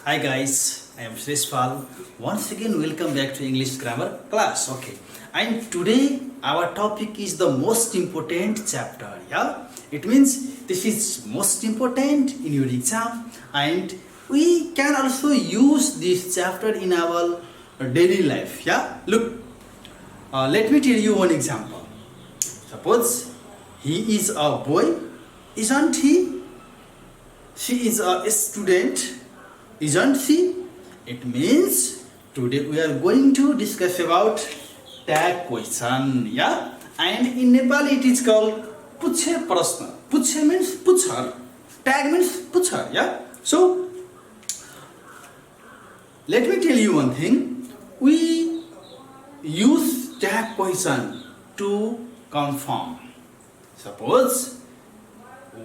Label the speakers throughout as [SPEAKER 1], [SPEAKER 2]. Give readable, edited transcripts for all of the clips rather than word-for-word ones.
[SPEAKER 1] Hi guys, I am Shrishpal. Once again, welcome back to English grammar class. Okay, and today our topic is the most important chapter. Yeah, it means this is most important in your exam, and we can also use this chapter in our daily life. Yeah, look, let me tell you one example. Suppose he is a boy, isn't he? She is a student, isn't she? It means today we are going to discuss about tag question, yeah? And in Nepali it is called puche prashna. Puche means puchhar. Tag means puchhar, yeah? So let me tell you one thing. We use tag question to confirm. Suppose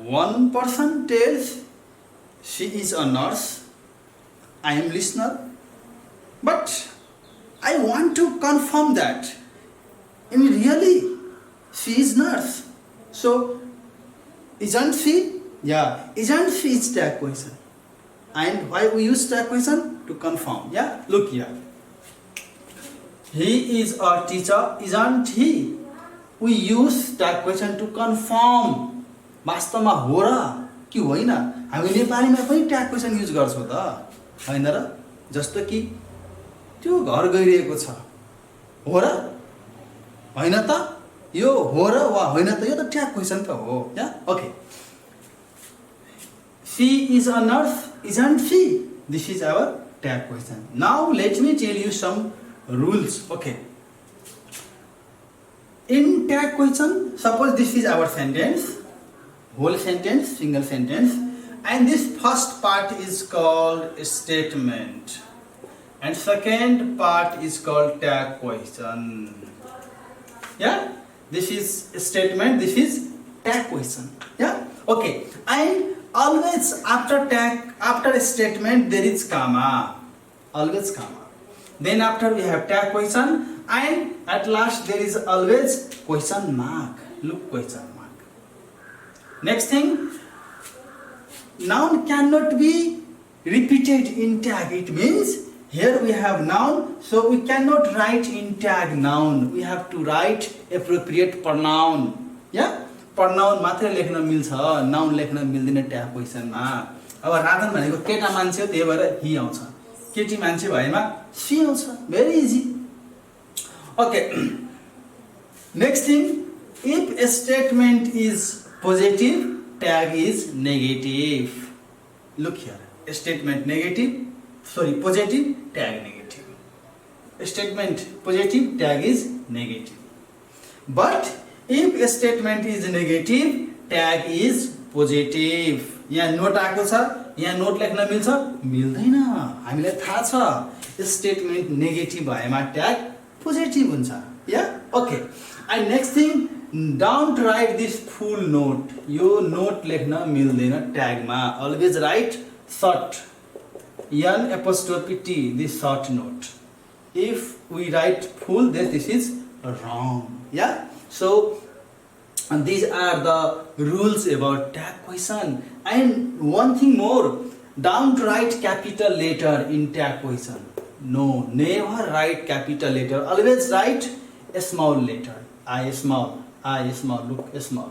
[SPEAKER 1] one person tells she is a nurse, I am listener, but I want to confirm that in really she is nurse. So isn't she? Yeah, isn't she is tag question. And why we use tag question? To confirm. Yeah, look here. He is a teacher, isn't he? We use tag question to confirm. वास्तवमा हो र कि होइन हामी नेपालीमा पनि tag question use गर्छौँ त हैन र जस्तो कि त्यो घर गइरहेको छ हो र हैन त यो हो र वा होइन त यो त ट्याग क्वेसन त हो या okay she is a nurse isn't she this is our tag question now let me tell you some rules okay in tag question suppose this is our sentence whole sentence, single sentence, and this first part is called statement and second part is called tag question. Yeah, this is statement, this is tag question. Yeah, okay, and always after tag, after a statement there is comma, always comma, then after we have tag question, and at last there is always question mark. Look, question mark. Next thing, noun cannot be repeated in tag. It means here we have noun, so we cannot write in tag noun. We have to write appropriate pronoun. Yeah, pronoun मात्र लेख्न मिल्छ, noun लेख्न मिल्दैन tag question मा. अब राधन भनेको केटा मान्छे हो त्यही भएर he आउँछ. केटी मान्छे भएमा she आउँछ. Very easy. Okay. Next thing, if a statement is positive, tag is negative. Look here, a statement negative, sorry, positive, tag negative. A statement positive, tag is negative. But if a statement is negative, tag is positive. यहाँ note आएको छ, यहाँ note लेख्न मिल्छ मिल्दैन, हामीलाई थाहा छ स्टेटमेन्ट नेगेटिभ भएमा ट्याग पोजिटिभ हुन्छ या okay and next thing Don't write this full note. Yo note लेख्न मिल्दैन ट्यागमा. Always write short. N apostrophe T. This short note. If we write full, then this is wrong. Yeah. So these are the rules about tag question. And one thing more. Don't write capital letter in tag question. No, never write capital letter. Always write a small letter. I small. I small, look, small,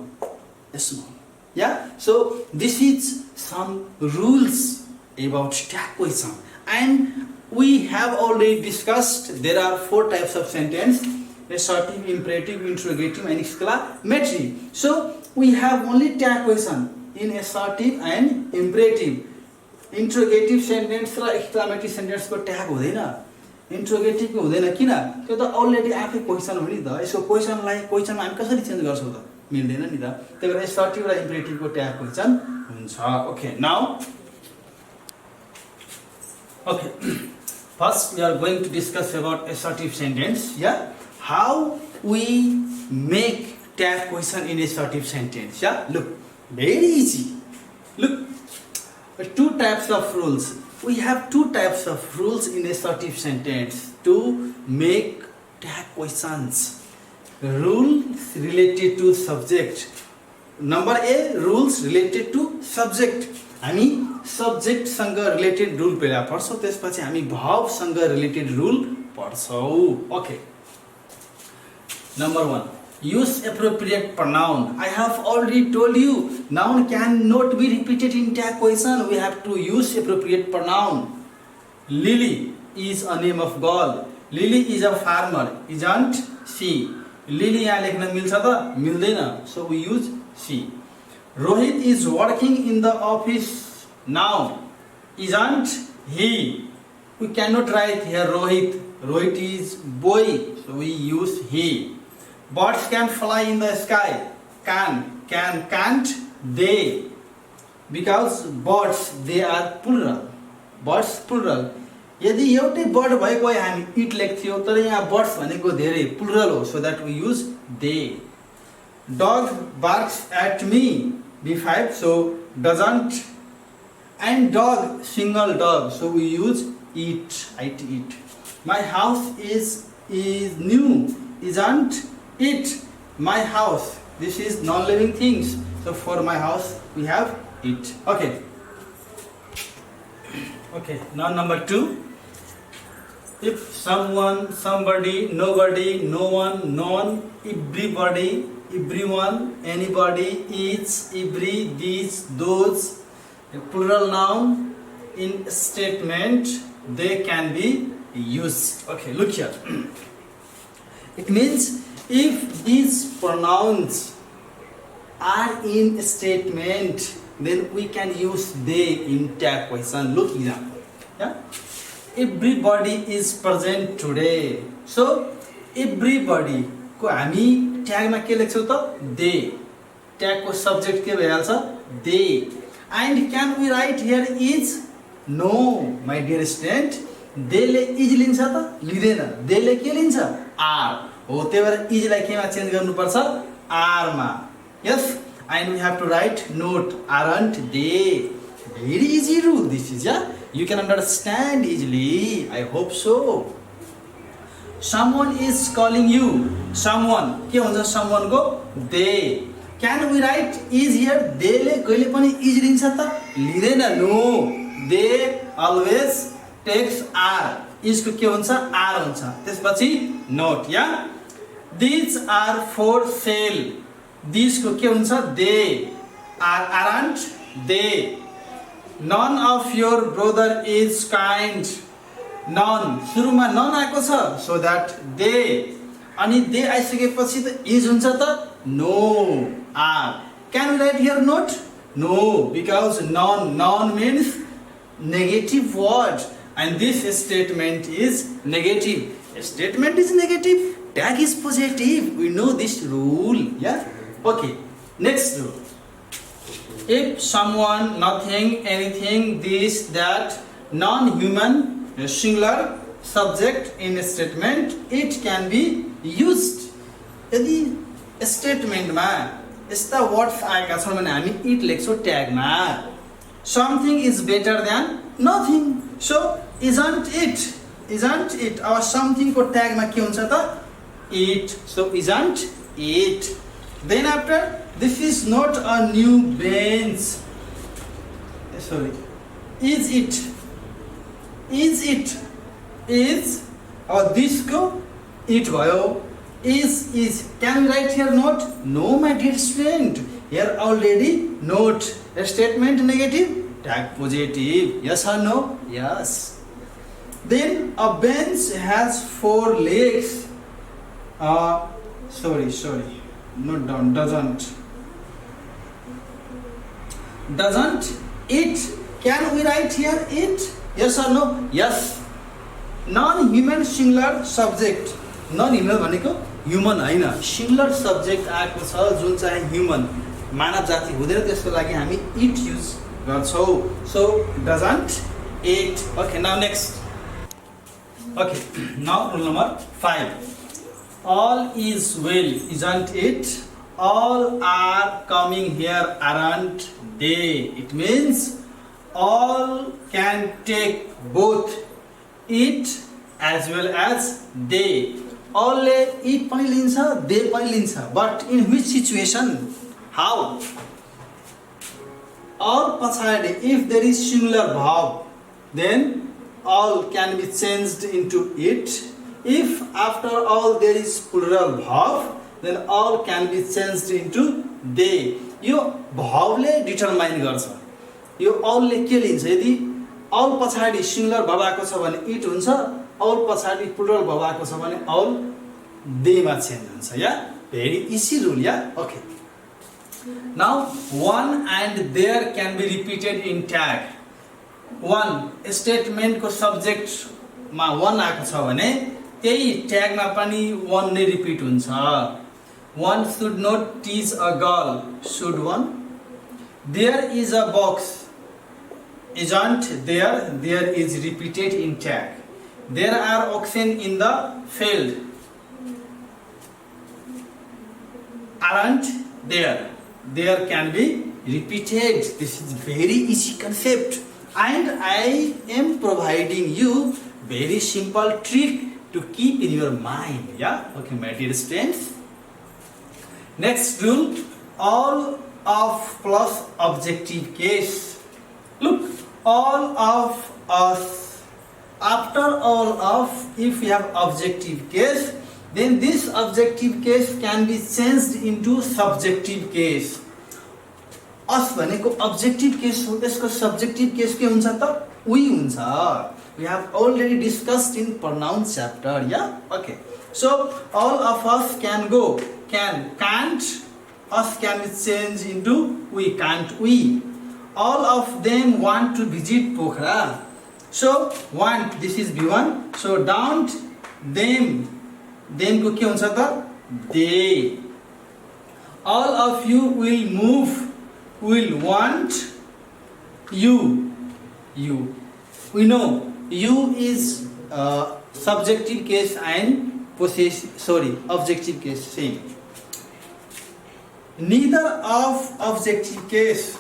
[SPEAKER 1] small. Yeah, so this is some rules about tag question, and we have already discussed there are 4 types of sentence: assertive, imperative, interrogative, and exclamatory. So we have only tag question in assertive and imperative. Interrogative sentence र exclamatory sentence को tag हुँदैन. Interrogative को हुँदैन किन त्यो त already आफै question हो नि त यसको क्वेशनलाई क्वेशनमा हामी कसरी चेन्ज गर्छौं त मिल्दैन नि त त्यही भएर असर्टिभ र इम्पेरेटिभ को ट्याग क्वेशन हुन्छ okay now okay first we are going to discuss about assertive sentence या how we make tag question in assertive sentence या look very easy look 2 types of rules We have 2 types of rules in assertive sentence to make tag questions. Rules related to subject. Number A, rules related to subject. हामी सब्जेक्टसँग related rule पहिला पढ्छौँ, त्यसपछि हामी भावसँग related rule पढ्छौँ. Okay, number 1, use appropriate pronoun. I have already told you noun cannot be repeated in tag question. We have to use appropriate pronoun. Lily is a name of girl. Lily is a farmer, isn't she? Lily यहाँ लेख्न मिल्छ त? मिल्दैन. So we use she. Rohit is working in the office now, isn't he? We cannot write here Rohit. Rohit is boy, so we use he. Birds can fly in the sky. Can't they? Because birds, they are plural. Birds plural. यदि एउटै bird भएको भए हामी it लेख्थ्यौँ, तर यहाँ birds भनेको धेरै plural हो, so that we use they. Dog barks at me, B5, so doesn't. And dog, single dog, so we use it, it. My house is new, isn't it? My house, this is non-living things, so for my house we have it. Okay, now number 2. If someone, somebody, nobody, no one, none, everybody, everyone, anybody, each, every, these, those, a plural noun in statement, they can be used. Okay, look here. It means if these pronouns are in statement, then we can use they in tag question. Look example. Yeah? Everybody is present today. So everybody को हामी tag मा के लेख्छौँ त? They. Tag को subject के भइहाल्छ? They. And can we write here is? No, my dear student. They ले is लिन्छ त? लिँदैन. They ले के लिन्छ? are. हो, त्यही भएर is लाई केमा चेन्ज गर्नुपर्छ? are मा. Yes, and we have to write note, aren't they? Very easy rule this is, yeah? You can understand easily. I hope so. Someone is calling you. Someone, के हुन्छ someone को? They. Can we write is here? They ले कहिले पनि is लिन्छ त? लिँदैन. No. They always takes are. is को के हुन्छ? are हुन्छ. त्यसपछि note, yeah? These are for sale. These को के हुन्छ? They. Aren't they? None of your brother is kind. None. सुरुमा none आएको छ, so that they. अनि they आइसकेपछि त is हुन्छ त? No. are. Can we write here not? No, because none means negative word, and this statement is negative. A statement is negative, tag is positive. We know this rule, yeah? Okay, next rule. If someone, nothing, anything, this, that, non-human, singular subject in a statement, it can be used. यदि statement मा यस्ता words आएका छन् भने हामी it लेख्छौँ tag मा. Something is better than nothing. So isn't it? Our something को tag मा के हुन्छ त? It. So isn't it? Then after, this is not a new bench. Sorry. Is it? Is or this go? It भयो. Is. Can we write here not? No, my dear student. Here already note. A statement negative, tag positive. Yes or no? Yes. Then a bench has 4 legs. Sorry. Not down. Doesn't it? Can we write here it? Yes or no? Yes. Non-human singular subject. Non-human भनेको human हैन, singular subject आएको छ जुन चाहिँ human, मानव जाति हुँदैन, त्यसको लागि हामी it use गर्छौँ. So doesn't it? Okay, now next. Okay, now rule number 5. All is well, isn't it? All are coming here, aren't they? It means all can take both it as well as they. All ले it पनि लिन्छ, they पनि लिन्छ. But in which situation? How? all पछाडि if there is singular verb, then all can be changed into it. If after all there is plural verb, then all can be changed into they. यो भावले determine गर्छ. यो all ले के लिन्छ? यदि all पछाडि singular verb आएको छ भने it हुन्छ, all पछाडि plural verb आएको छ भने all they मा चेन्ज हुन्छ. या very easy rule. या okay. Now one and there can be repeated in tag. One statement को subject मा one आएको छ भने त्यही tag मा पनि one नै repeat हुन्छ. One should not tease a girl. Should one? There is a box. Isn't there? There is repeated in tag. There are oxen in the field. Aren't there? There can be repeated. This is very easy concept. And I am providing you very simple trick to keep in your mind. Yeah? Okay, my dear students. Next rule, all of plus objective case. Look, all of us. After all of, if we have objective case, then this objective case can be changed into subjective case. Us भनेको objective case हो, त्यसको subjective case के हुन्छ त? We हुन्छ. We have already discussed in pronoun chapter. Yeah? Okay. So all of us can go. Can't. Us can be changed into we. Can't we? All of them want to visit Pokhara. So want, this is B1. So don't them. Them को के हुन्छ त? They. All of you will move. Will want you. You. We know you is subjective case and objective case same. Neither of objective case.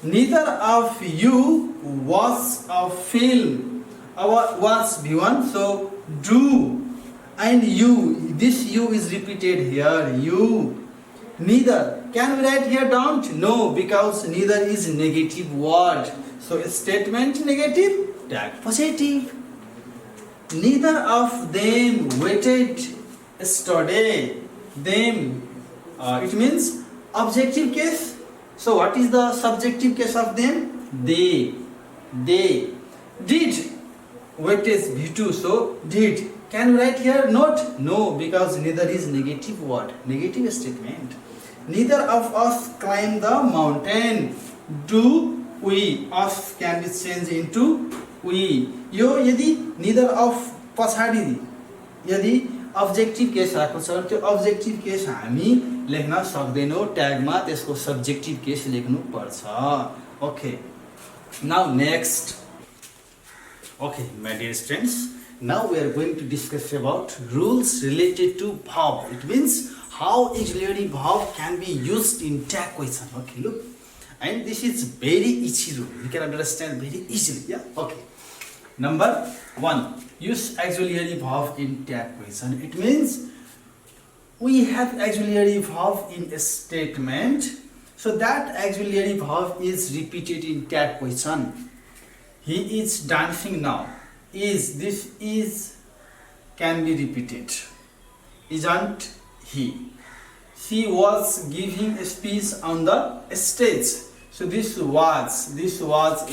[SPEAKER 1] Neither of you watch a film. Watch B1. So do. And you. This you is repeated here. You. Neither. Can we write here don't? No, because neither is negative word. So statement negative, tag positive. Neither of them waited yesterday. Them, it means objective case. So what is the subjective case of them? They. Did. Waited V2. So did. Can we write here not? No, because neither is negative word. Negative statement. Neither of us climb the mountain. Do we? Us can be changed into we. यो यदि neither of पछाडि यदि objective case आएको छ त्यो objective case हामी लेख्न सक्दैनौं ट्यागमा त्यसको subjective case लेख्नु पर्छ. Okay. Now next. Okay, my dear students. Now we are going to discuss about rules related to verb. It means how auxiliary verb can be used in tag question. Okay, look. And this is very easy rule. You can understand very easily. Yeah. Okay. Number 1. Use auxiliary verb in tag question. It means we have auxiliary verb in a statement. So that auxiliary verb is repeated in tag question. He is dancing now. This can be repeated. Isn't he? She was giving a speech on the stage. So this was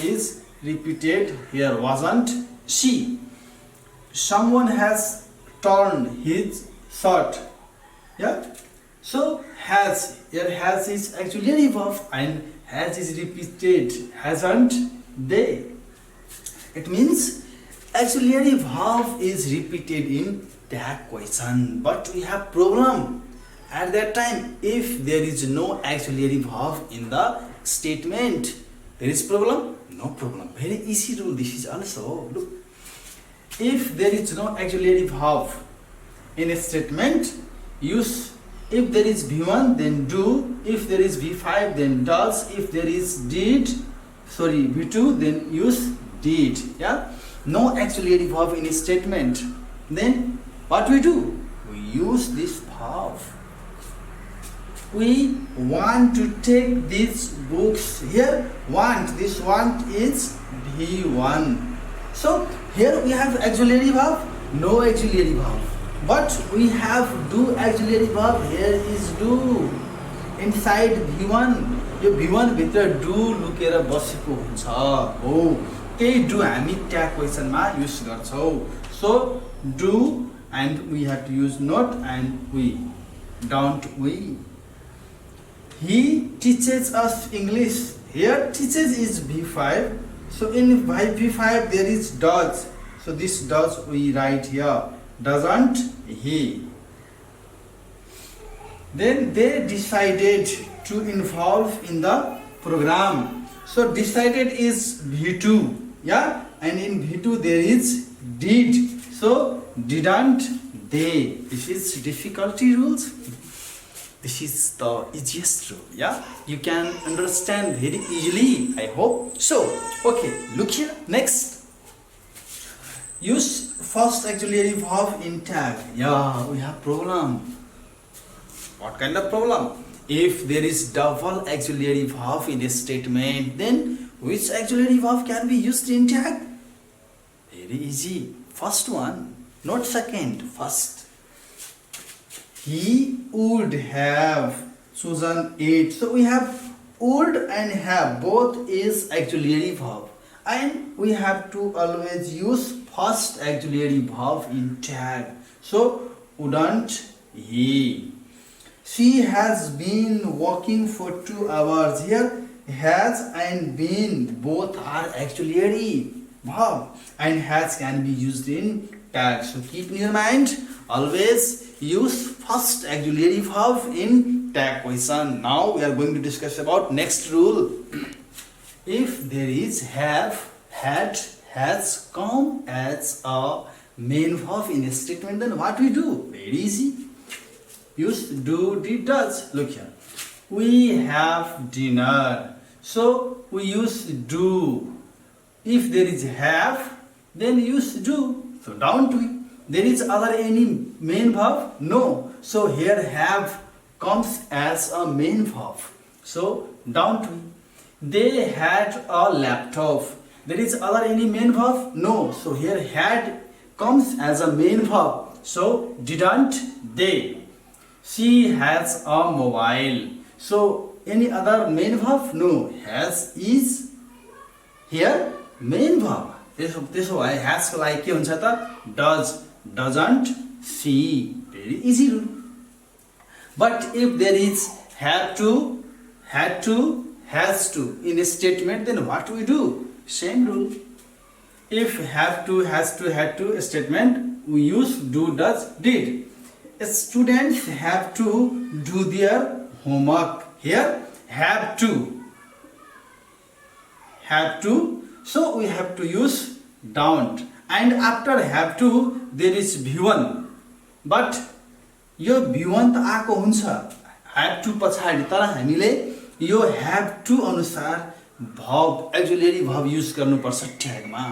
[SPEAKER 1] is repeated here. Wasn't she? Someone has torn his shirt. Yeah. So has is auxiliary verb and has is repeated. Hasn't they? It means auxiliary verb is repeated in tag question, but we have problem at that time. If there is no auxiliary verb in the statement, there is problem? No problem. Very easy rule. This is also, look, if there is no auxiliary verb in a statement, use, if there is V1 then do, if there is V5 then does, if there is V2 then use did. Yeah, no auxiliary verb in a statement, then what we do? We use this verb. we want to take these books. Here want, this want is V1. So here we have auxiliary verb, no auxiliary verb, but we have do auxiliary verb. Here is do. Inside V1, yo V1 भित्र do लुकेर बसेको हुन्छ हो, त्यही do हामी tag क्वेसनमा use गर्छौं. So do and we have to use not and we, don't we. He teaches us English. Here teaches is V5. So in V5 there is does. So this does we write here. Doesn't he? Then they decided to involve in the program. So decided is V2. Yeah. And in V2 there is did. So didn't they? This is difficulty rules. This is the easiest rule. Yeah. You can understand very easily, I hope. So, okay, look here. Next. Use first auxiliary verb in tag. Yeah, we have problem. What kind of problem? If there is double auxiliary verb in a statement, then which auxiliary verb can be used in tag? Very easy. First one, not second, first. He would have chosen it. So we have would and have, both is auxiliary verb, and we have to always use first auxiliary verb in tag. So wouldn't he? She has been walking for 2 hours. Here has and been both are auxiliary verb, and has can be used in tag. So keep in your mind, always use first auxiliary verb in tag question. Now we are going to discuss about next rule. If there is have, had, has come as a main verb in a statement, then what we do? Very easy. Use do, did, does. Look here. We have dinner. So we use do. If there is have, then use do. So don't we? There is other any main verb? No. So here have comes as a main verb. So don't we? They had a laptop. There is other any main verb? No. So here had comes as a main verb. So didn't they? She has a mobile. So any other main verb? No. Has is here main verb. त्यसो भए has को लागि के हुन्छ त? Does, doesn't, see. Very easy rule. But if there is had to, has to in a statement, then what we do? Same rule. If have to, has to, had to statement, we use do, does, did. Students have to do their homework. Here have to. So we have to use don't. And after have to there is V1. But yo V1 त आको हुन्छ have to पछाडी, तर हामीले यो have to अनुसार verb, auxiliary verb use गर्नुपर्छ ट्यागमा.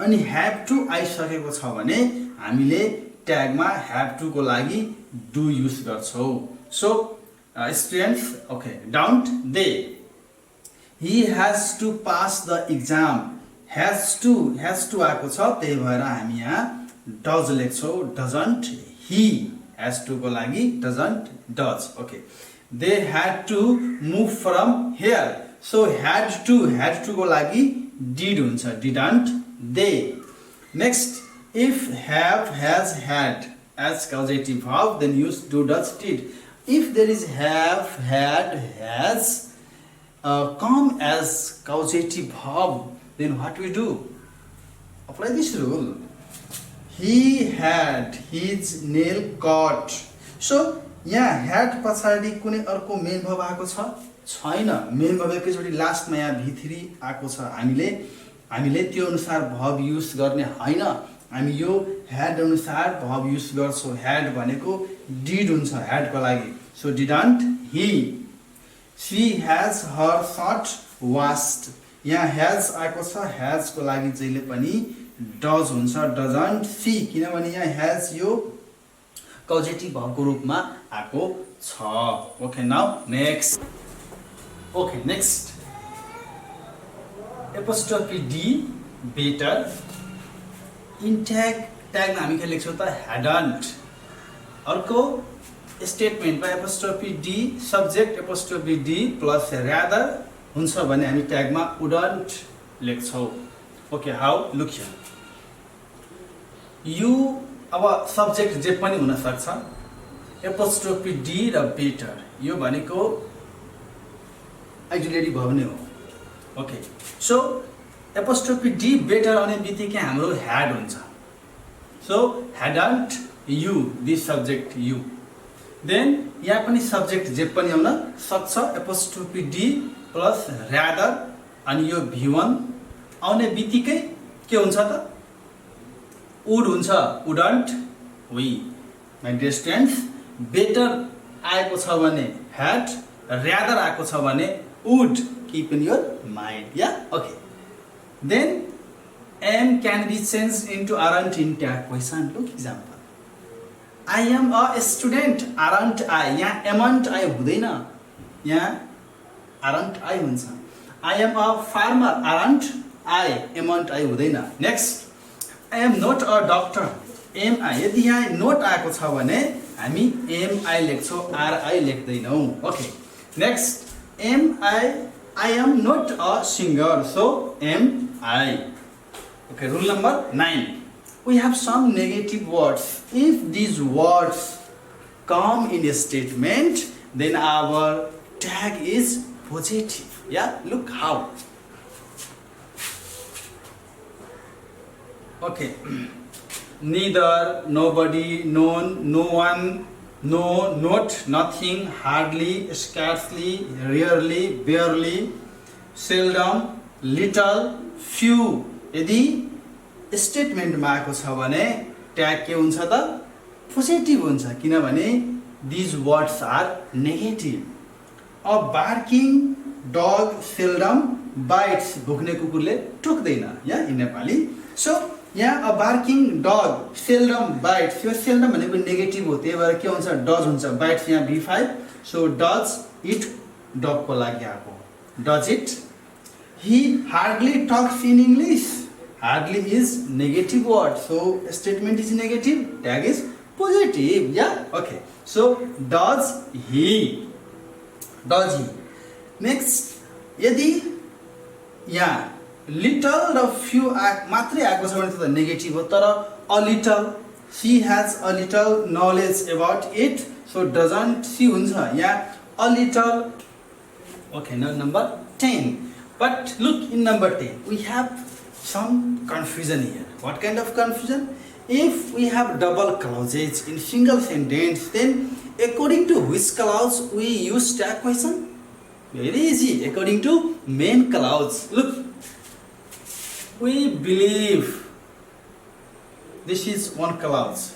[SPEAKER 1] अनि have to आइसकेको छ भने हामीले ट्यागमा have to को लागि do use गर्छौं. So students, okay, don't they? He has to pass the exam. Has to आएको छ, त्यही भएर हामी यहाँ does लेख्छौं. Doesn't he? Has to को लागि doesn't, does. Okay. They had to move from here. So had to को लागि did हुन्छ. Didn't they? Next, if have, has, had as causative verb, then use do, does, did. If there is have, had, has come as causative verb, then what we do? Apply this rule. He had his nail cut. So यहाँ had पछाडी कुनै अर्को main verb आएको छ? छैन. Main verb एकैचोटी लास्टमा यहाँ V3 आएको छ. हामीले त्यो अनुसार verb युज गर्ने हैन. हामी यो had अनुसार verb युज गर्छौं. had भनेको did हुन्छ had को लागि. So didn't he? She has her shirt washed. यहाँ has आएको छ. has को लागि जहिले पनि does हुन्छ. doesn't she, किनभने यहाँ has यो causative verb को रूपमा आएको Okay, now next. Okay, next. Apostrophe D, better. In tag में हामी के लेख्छौँ त hadn't. अर्को स्टेटमेन्टमा apostrophe d subject apostrophe d plus rather हुन्छ भने हामी ट्यागमा wouldn't लेख्छौँ. Okay, how? Look here. You अब सब्जेक्ट जे पनि हुन सक्छ. एपोस्ट्रोफी डी र बेटर यो भनेको एक्जुलेटिभ भर्ब नै हो. Okay, so apostrophe d better आउने बित्तिकै हाम्रो ह्याड हुन्छ. So hadn't you, this subject you. Then यहाँ पनि सब्जेक्ट जे पनि आउन सक्छ. एपोस्ट्रोफी डी प्लस rather अनि यो V1 आउने बित्तिकै के हुन्छ त? would हुन्छ. wouldn't we. My dear students, better आएको छ भने had, rather आएको छ भने would. Keep in your mind. Yeah? Okay. Then am can be changed into aren't in tag question. Look example. I am a student. Aren't I? यहाँ amn't I हुँदैन. यहाँ aren't I हुन्छ. I am a farmer. Aren't I? Amn't I हुँदैन. Next. I am not a doctor. Am I? यदि यहाँ not आएको छ भने हामी am I लेख्छौँ, are I लेख्दैनौँ. Okay. Next. I am not a singer, so am I. Okay, rule number 9. We have some negative words. If these words come in a statement, then our tag is positive. Yeah, look how. Okay. Neither, nobody, none, no one, no, not, nothing, hardly, scarcely, rarely, barely, seldom, little, few. यदि स्टेटमेन्टमा आएको छ भने tag के हुन्छ त? Positive हुन्छ. किनभने these words are negative. A barking dog seldom bites. भुक्ने कुकुरले टोक्दैन. या इन नेपाली. सो यहाँ a barking dog seldom bites. Yo seldom भनेको नेगेटिभ हो. त्यही भएर के हुन्छ? does हुन्छ. bites यहाँ B5. So does it dog को लागि आएको. does it? He hardly talks in English. Hardly is negative word. So statement is negative. Tag is positive. Yeah. Okay. So does he? Does he? Next. यदि यहाँ little र few मात्रै आएको छ भने त नेगेटिभ हो. तर a little, she has a little knowledge about it. So doesn't she हुन्छ. यहाँ a little. Okay. Now number 10. But look in number 10. We have some confusion here. What kind of confusion? If we have double clauses in single sentence, then according to which clause we use tag question? Very easy. According to main clause. Look, we believe, this is one clause,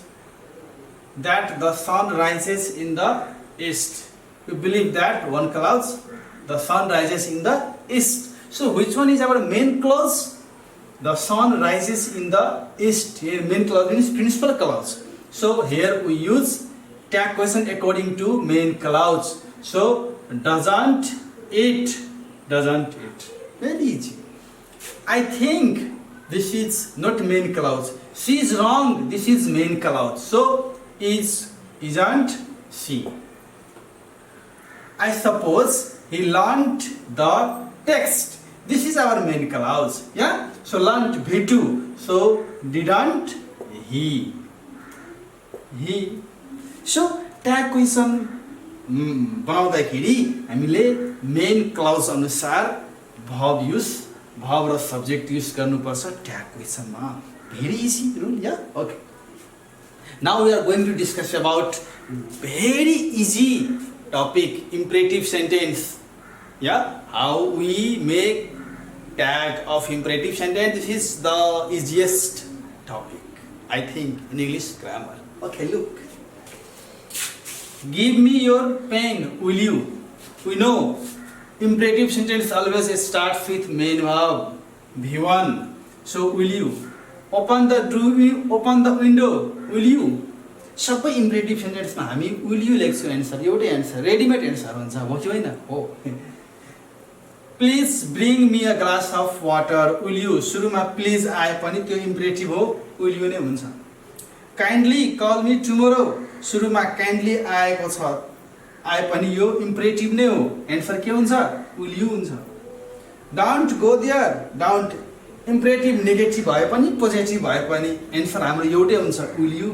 [SPEAKER 1] that the sun rises in the east. We believe that one clause, the sun rises in the east. So which one is our main clause? The sun rises in the east. Here main clause means principal clause. So here we use tag question according to main clause. So doesn't it? Doesn't it? Very easy. I think this is not main clause. She is wrong. This is main clause. So isn't she? I suppose he learned the text. This is our main clause. Yeah. So learned V2. So didn't he? He. So tag question बनाउँदाखेरि हामीले main clause अनुसार verb र subject use गर्नुपर्छ tag क्वेशनमा. Very easy rule. Yeah. Okay. Now we are going to discuss about very easy topic, imperative sentence. Yeah. How we make tag of imperative sentence. This is the easiest topic, I think, in English grammar. Okay, look. Give me your pen, will you? We know imperative sentence always starts with main verb V1. So will you? Open the window, will you? सबै इम्परेटिभ सेन्टेन्समा हामी will you लेख्छौँ answer, एउटै answer, readymade answer हुन्छ, हो कि होइन? हो। Please bring me a glass of water, will you, सुरुमा प्लिज आए पनि त्यो इम्परेटिभ हो, विल यु नै हुन्छ। काइन्डली कल मी टुमोरो, सुरुमा काइन्डली आएको छ, आए पनि यो इम्परेटिभ नै हो, एन्सर के हुन्छ? विल यु हुन्छ। Don't go there, don't imperative negative भए पनि पोजिटिभ भए पनि एन्सर हाम्रो एउटै हुन्छ, will you.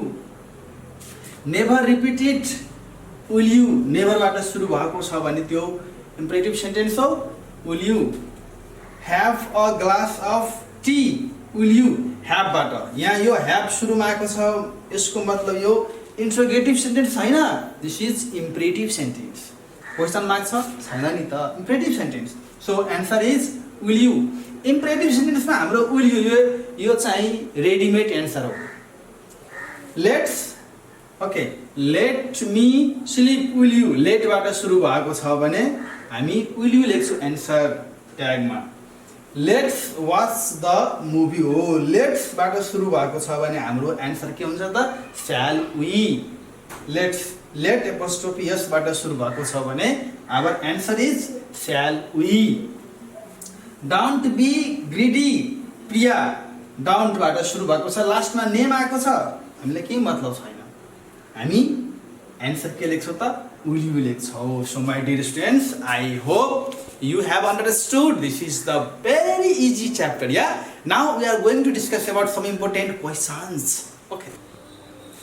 [SPEAKER 1] Never repeat it, will you, नेभरबाट सुरु भएको छ भने त्यो इम्परेटिभ सेन्टेन्स हो, will you. Have a glass of tea, will you, ह्याभबाट, यहाँ यो ह्याभ सुरुमा आएको छ, यसको मतलब यो इन्ट्रोगेटिभ सेन्टेन्स छैन, this is imperative sentence. Question mark छ छैन नि त, imperative sentence, so answer is will you. Imperative सेन्टेन्समा हाम्रो विल यु यो चाहिँ रेडिमेड एन्सर हो। Let's, okay, let me slip, will you, लेटबाट सुरु भएको छ भने हामी विल यु लेख्छौँ एन्सर ट्यागमा। लेट्स वाच द मुभी हो, लेट्सबाट सुरु भएको छ भने हाम्रो एन्सर के हुन्छ त? स्याल वी। लेट्स, लेट एपोस्ट्रोफी यसबाट सुरु भएको छ भने आवर एन्सर इज स्याल वी। डोन्ट बी ग्रिडी, प्रिया, डोन्टबाट सुरु भएको छ, लास्टमा नेम आएको छ, हामीलाई केही मतलब छैन, हामी एन्सर के लेख्छौँ त? विल यु लेख्छौँ। So my dear students, I hope you have understood. This is the very easy chapter. Yeah, now we are going to discuss about some important questions.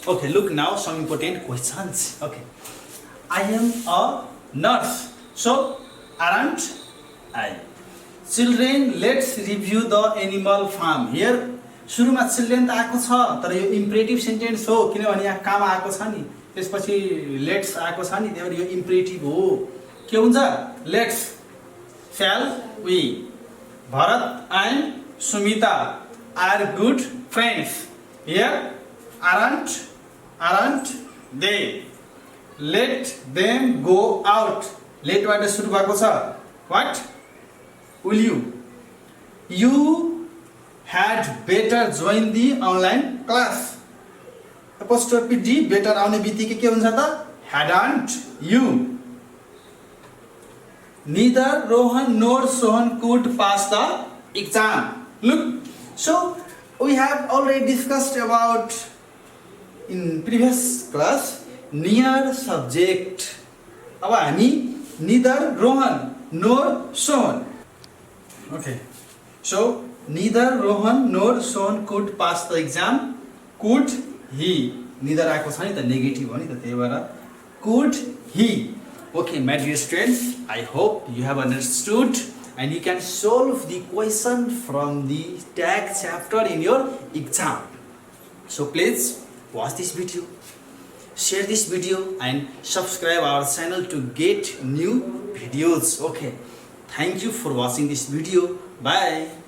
[SPEAKER 1] Okay, look now, some important questions. Okay, I am a nurse, so aren't I? Children, let's review the animal farm. Here सुरुमा children त आएको छ, तर यो इम्परेटिभ sentence हो, किनभने यहाँ काम आएको छ नि, त्यसपछि लेट्स आएको छ नि, त्यही भएर यो इम्परेटिभ हो। के हुन्छ? Let's, shall we. Bharat and Sumita are good friends. Here, aren't they? Let them go out. Let बाट सुरु भएको छ, what? Will you? You had better join the online class. Apostrophe D, better आउने बित्तिकै के हुन्छ त? Hadn't you? Neither Rohan nor Sohan could pass the exam. Look, so we have already discussed about in previous class near subject. अब हामी neither Rohan nor Sohan. Okay, so neither Rohan nor Sohan could pass the exam. Could he? Neither आएको छ नि त, negative हो नि त, त्यही भएर could he. Okay, my dear students, I hope you have understood and you can solve the question from the tag chapter in your exam. So please watch this video, share this video and subscribe our channel to get new videos. Okay, thank you for watching this video. Bye.